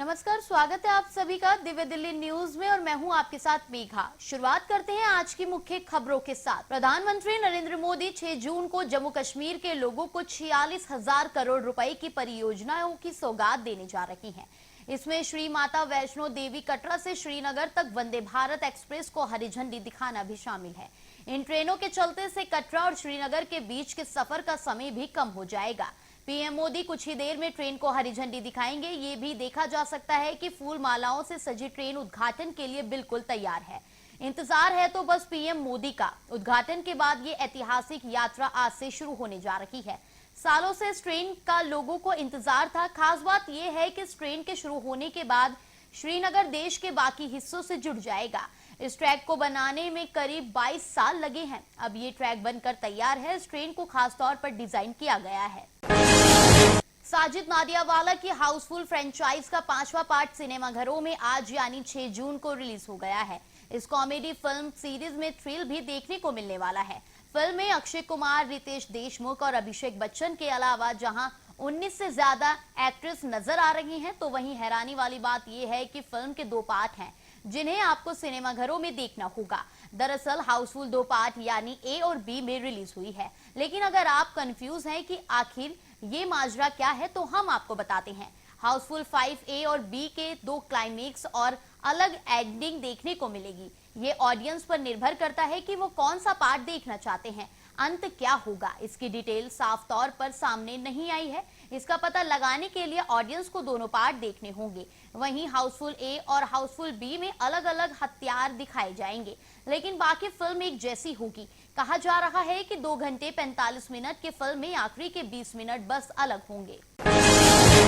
नमस्कार, स्वागत है आप सभी का दिव्य दिल्ली न्यूज में और मैं हूं आपके साथ मेघा। शुरुआत करते हैं आज की मुख्य खबरों के साथ। प्रधानमंत्री नरेंद्र मोदी 6 जून को जम्मू कश्मीर के लोगों को 46,000 करोड़ रुपए की परियोजनाओं की सौगात देने जा रही हैं। इसमें श्री माता वैष्णो देवी कटरा से श्रीनगर तक वंदे भारत एक्सप्रेस को हरी झंडी दिखाना भी शामिल है। इन ट्रेनों के चलते से कटरा और श्रीनगर के बीच के सफर का समय भी कम हो जाएगा। पीएम मोदी कुछ ही देर में ट्रेन को हरी झंडी दिखाएंगे। ये भी देखा जा सकता है कि फूल मालाओं से सजी ट्रेन उद्घाटन के लिए बिल्कुल तैयार है। इंतजार है तो बस पीएम मोदी का। उद्घाटन के बाद ये ऐतिहासिक यात्रा आज से शुरू होने जा रही है। सालों से इस ट्रेन का लोगों को इंतजार था। खास बात यह है कि इस ट्रेन के शुरू होने के बाद श्रीनगर देश के बाकी हिस्सों से जुड़ जाएगा। इस ट्रैक को बनाने में करीब 22 साल लगे हैं। अब ये ट्रैक बनकर तैयार है। इस ट्रेन को खास तौर पर डिजाइन किया गया है। साजिद नादियावाला की हाउसफुल फ्रेंचाइज का 5वां पार्ट सिनेमाघरों में आज यानी 6 जून को रिलीज हो गया है। इस कॉमेडी फिल्म सीरीज में थ्रिल भी देखने को मिलने वाला है। फिल्म में अक्षय कुमार, रितेश देशमुख और अभिषेक बच्चन के अलावा जहां 19 से ज्यादा एक्ट्रेस नजर आ रही हैं, तो वहीं हैरानी वाली बात यह है कि फिल्म के 2 पार्ट हैं जिन्हें आपको सिनेमाघरों में देखना होगा। दरअसल हाउसफुल 2 पार्ट यानी ए और बी में रिलीज हुई है। लेकिन अगर आप कंफ्यूज हैं कि आखिर ये माजरा क्या है, तो हम आपको बताते हैं। हाउसफुल 5A और बी के 2 क्लाइमेक्स और अलग एंडिंग देखने को मिलेगी। ये ऑडियंस पर निर्भर करता है कि वो कौन सा पार्ट देखना चाहते हैं। अंत क्या होगा, इसकी डिटेल साफ तौर पर सामने नहीं आई है। इसका पता लगाने के लिए ऑडियंस को दोनों पार्ट देखने होंगे। वहीं हाउसफुल ए और हाउसफुल बी में अलग अलग हथियार दिखाए जाएंगे, लेकिन बाकी फिल्म एक जैसी होगी। कहा जा रहा है कि 2 घंटे 45 मिनट की फिल्म में आखिरी के 20 मिनट बस अलग होंगे।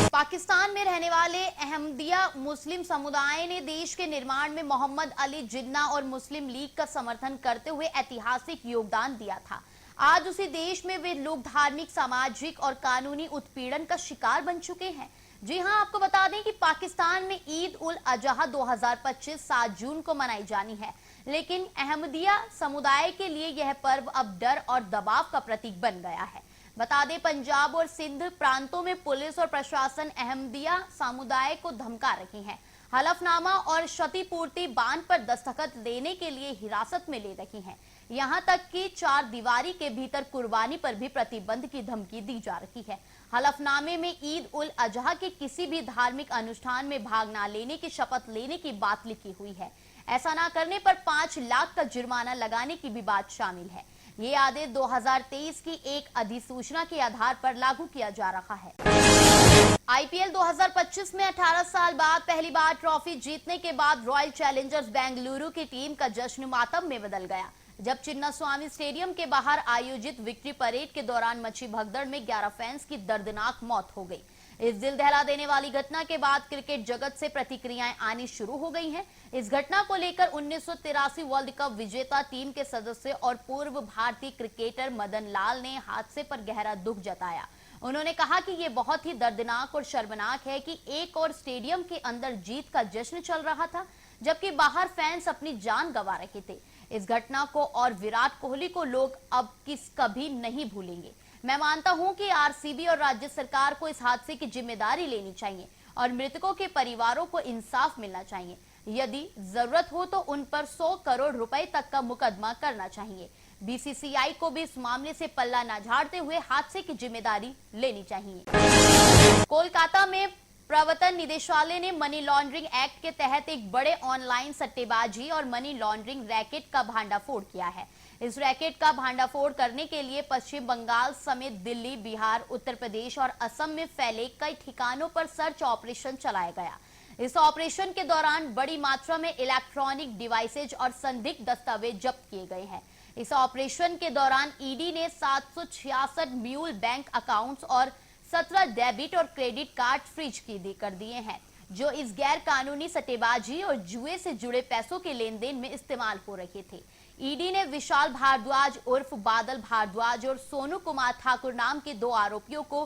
पाकिस्तान में रहने वाले अहमदिया मुस्लिम समुदाय ने देश के निर्माण में मोहम्मद अली जिन्ना और मुस्लिम लीग का समर्थन करते हुए ऐतिहासिक योगदान दिया था। आज उसी देश में वे लोग धार्मिक, सामाजिक और कानूनी उत्पीड़न का शिकार बन चुके हैं। जी हां, आपको बता दें कि पाकिस्तान में ईद उल अजहा 2025 7 जून को मनाई जानी है, लेकिन अहमदिया समुदाय के लिए यह पर्व अब डर और दबाव का प्रतीक बन गया है। बता दें, पंजाब और सिंध प्रांतों में पुलिस और प्रशासन अहमदिया समुदाय को धमका रही है। हलफनामा और क्षतिपूर्ति बांध पर दस्तखत देने के लिए हिरासत में ले रही हैं। यहां तक कि 4 दीवारी के भीतर कुर्बानी पर भी प्रतिबंध की धमकी दी जा रही है। हलफनामे में ईद उल अजहा के किसी भी धार्मिक अनुष्ठान में भाग न लेने की शपथ लेने की बात लिखी हुई है। ऐसा न करने पर 5 लाख का जुर्माना लगाने की भी बात शामिल है। ये आदेश 2023 की एक अधिसूचना के आधार पर लागू किया जा रहा है। आईपीएल 2025 में 18 साल बाद पहली बार ट्रॉफी जीतने के बाद रॉयल चैलेंजर्स बेंगलुरु की टीम का जश्न मातम में बदल गया, जब चिन्नास्वामी स्टेडियम के बाहर आयोजित विक्ट्री परेड के दौरान मची भगदड़ में 11 फैंस की दर्दनाक मौत हो गई। इस दिल दहला देने वाली घटना के बाद क्रिकेट जगत से प्रतिक्रियाएं आनी शुरू हो गई हैं। इस घटना को लेकर 1983 वर्ल्ड कप विजेता टीम के सदस्य और पूर्व भारतीय क्रिकेटर मदन लाल ने हादसे पर गहरा दुख जताया। उन्होंने कहा कि ये बहुत ही दर्दनाक और शर्मनाक है कि एक और स्टेडियम के अंदर जीत का जश्न चल रहा था, जबकि बाहर फैंस अपनी जान गंवा रहे थे। इस घटना को और विराट कोहली को लोग अब कभी नहीं भूलेंगे। मैं मानता हूं कि आरसीबी और राज्य सरकार को इस हादसे की जिम्मेदारी लेनी चाहिए और मृतकों के परिवारों को इंसाफ मिलना चाहिए। यदि जरूरत हो तो उन पर 100 करोड़ रुपए तक का मुकदमा करना चाहिए। बीसीसीआई को भी इस मामले से पल्ला न झाड़ते हुए हादसे की जिम्मेदारी लेनी चाहिए। कोलकाता में प्रवर्तन निदेशालय ने मनी लॉन्ड्रिंग एक्ट के तहत एक बड़े ऑनलाइन सट्टेबाजी और मनी लॉन्ड्रिंग रैकेट का भांडाफोड़ किया है। इस रैकेट का भांडाफोड़ करने के लिए पश्चिम बंगाल समेत दिल्ली, बिहार, उत्तर प्रदेश और असम में फैले कई ठिकानों पर सर्च ऑपरेशन चलाया गया। इस ऑपरेशन के दौरान बड़ी मात्रा में इलेक्ट्रॉनिक डिवाइसेज और संदिग्ध दस्तावेज जब्त किए गए हैं। इस ऑपरेशन के दौरान ईडी ने 766 म्यूल बैंक अकाउंट्स और 17 डेबिट और क्रेडिट कार्ड फ्रीज कर दिए हैं, जो इस गैर कानूनी सट्टेबाजी और जुए से जुड़े पैसों के लेन देन में इस्तेमाल हो रहे थे। ईडी ने विशाल भारद्वाज उर्फ बादल भारद्वाज और सोनू कुमार ठाकुर नाम के 2 आरोपियों को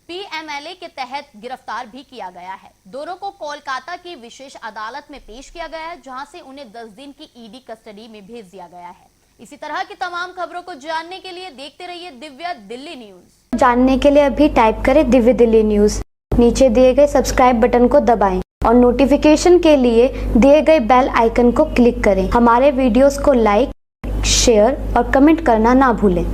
पीएमएलए के तहत गिरफ्तार भी किया गया है। दोनों को कोलकाता की विशेष अदालत में पेश किया गया है, जहां से उन्हें 10 दिन की ईडी कस्टडी में भेज दिया गया है। इसी तरह की तमाम खबरों को जानने के लिए देखते रहिए दिव्य दिल्ली न्यूज। जानने के लिए अभी टाइप करें दिव्य दिल्ली न्यूज, नीचे दिए गए सब्सक्राइब बटन को दबाएं और नोटिफिकेशन के लिए दिए गए बेल आइकन को क्लिक करें। हमारे वीडियोस को लाइक, शेयर और कमेंट करना ना भूलें।